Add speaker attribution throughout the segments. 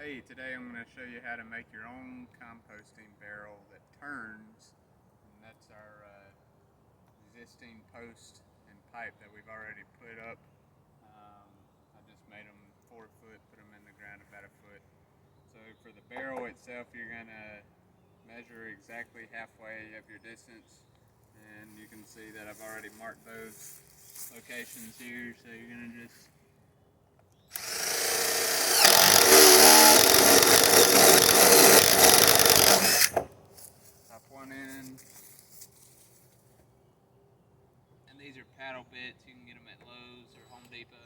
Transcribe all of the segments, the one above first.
Speaker 1: Hey, today I'm going to show you how to make your own composting barrel that turns, and that's our existing post and pipe that we've already put up. I just made them 4 foot, put them in the ground about a foot. So for the barrel itself, you're going to measure exactly halfway of your distance, and you can see that I've already marked those locations here, so you're going to just one in, and these are paddle bits. You can get them at Lowe's or Home Depot.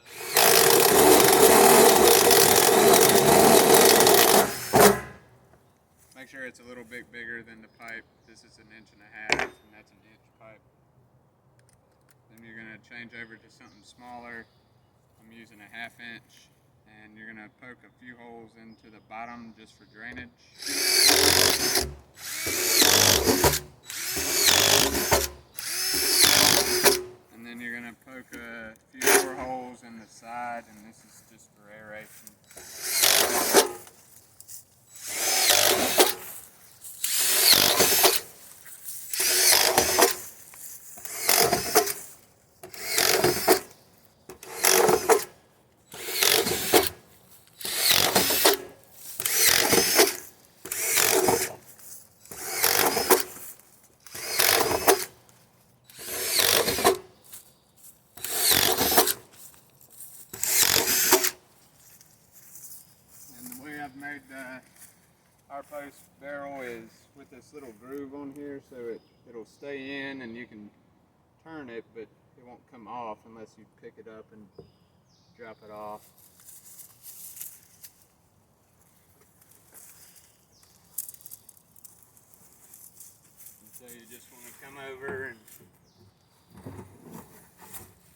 Speaker 1: Make sure it's a little bit bigger than the pipe. This is 1.5 inches, and that's an inch pipe. Then you're going to change over to something smaller. I'm using a 1/2 inch, and you're going to poke a few holes into the bottom just for drainage. And then you're going to poke a few more holes in the side, and this is just for aeration. Made our post barrel is with this little groove on here, so it'll stay in and you can turn it, but it won't come off unless you pick it up and drop it off. And so you just want to come over and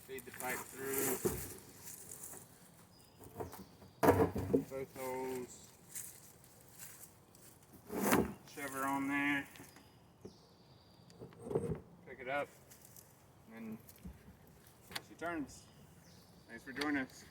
Speaker 1: feed the pipe through both holes. Shove her on there, pick it up, and then she turns. Thanks for joining us.